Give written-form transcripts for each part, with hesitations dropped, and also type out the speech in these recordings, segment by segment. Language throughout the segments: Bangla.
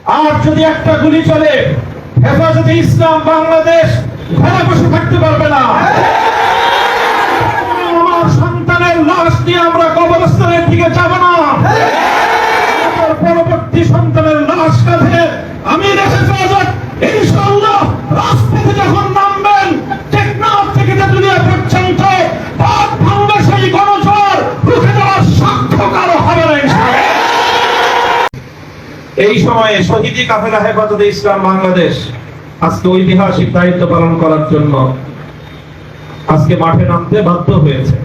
আর যদি একটা গুলি চলে, হেফাজতে ইসলাম বাংলাদেশ ঘরে বসে থাকতে পারবে না। আমার সন্তানের লাশ নিয়ে আমরা কবরস্থানের দিকে যাব না। পরবর্তী সন্তানের লাশ কাঁধে আমি হেফাজত ইনশাআল্লাহ রাজপথে যখন নামবেন, টেকনাফ থেকে তেতুলিয়া পর্যন্ত পথ ভাঙবে সেই গণজোয়ার রুখে দেওয়ার সাক্ষ্য কারো হবে না ইনশাআল্লাহ। এই সময়ে শহীদি কাফেলা হেফাজতে ইসলাম বাংলাদেশ আজকে ঐতিহাসিক দায়িত্ব পালন করার জন্য আজকে মাঠে নামতে বাধ্য হয়েছে।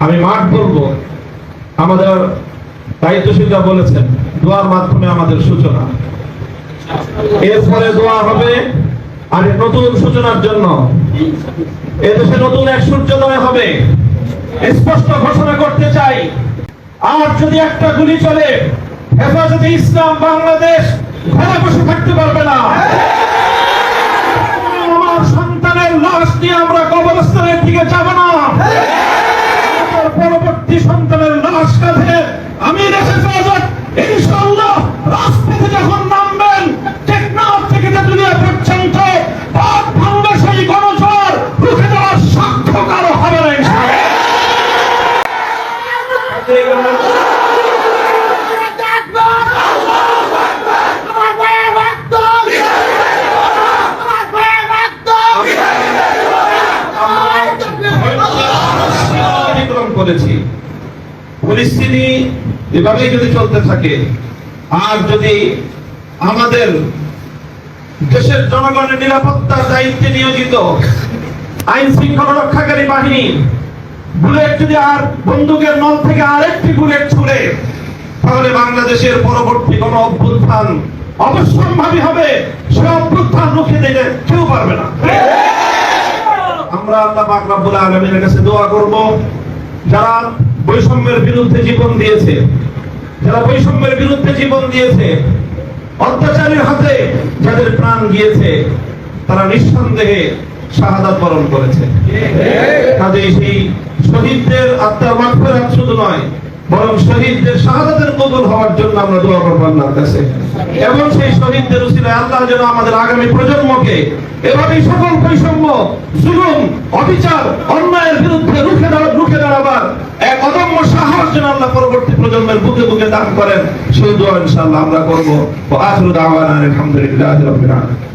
আমি মাঠ বলবো, আমাদের দায়িত্বশীলরা বলেছেন দোয়ার মাধ্যমে আমাদের সূচনা, এরপরে দোয়া হবে আর নতুন সূচনার জন্য এদেশে নতুন এক সূর্যোদয় হবে। স্পষ্ট ঘোষণা করতে চাই, আর যদি একটা গুলি চলে, হেফাজতে ইসলাম বাংলাদেশ ঘরে বসে থাকতে পারবে না। আমার সন্তানের লাশ নিয়ে আমরা কবরস্থানের দিকে যাব না। পরবর্তী সন্তানের লাশ কাঁধে আমি হেফাজত ইনশাআল্লাহ রাজপথে যখন নামবেন, টেকনাফ থেকে তেতুলিয়া পর্যন্ত পথ ভাঙবে সেই গণজোয়ার রুখে দেওয়ার সাক্ষ্য কারো হবে না ইনশাআল্লাহ। করেছি পরিস্থিতি এভাবেই যদি চলতে থাকে, আর যদি আমাদের দেশের জনগণের নিরাপত্তার দায়িত্বে নিয়োজিত আইন শৃঙ্খলা রক্ষাকারী বাহিনী বুলেট যদি আর বন্দুকের নল থেকে আরেকটি বুলেট ছুড়ে, তাহলে বাংলাদেশের পরবর্তী কোন অভ্যুত্থান অবশ্যম্ভাবী হবে। সে অভ্যুত্থান রুখে দিতে কেউ পারবে না। আমরা আল্লাহ পাক রব্বুল আলামিনের কাছে দোয়া করব, যারা বৈষম্যের বিরুদ্ধে জীবন দিয়েছে, যারা বৈষম্যের বিরুদ্ধে জীবন দিয়েছে, অত্যাচারীর হাতে যাদের প্রাণ গিয়েছে, তারা নিঃসন্দেহে শাহাদাত বরণ করেছে। কাজেই সেই শহীদদের আত্মার মাগফিরাত শুধু নয়, বরং শহীদদের শাহাদাতের কবুল হওয়ার জন্য আমরা দোয়া করব আল্লাহর কাছে। এবং সেই শহীদদের উসিলায় আল্লাহ যেন আমাদের আগামী প্রজন্মকে এভাবেই সকল বৈষম্য, জুলুম, অবিচার, অন্যায়ের বিরুদ্ধে রুখে দাঁড়াবার এক অদম্য সাহস যেন আল্লাহ পরবর্তী প্রজন্মের বুকে বুকে দান করেন, সেই দোয়া ইনশাআল্লাহ আমরা করব। ওয়া আখিরু দাওয়ানা আলহামদুলিল্লাহি রাব্বিল আলামিন।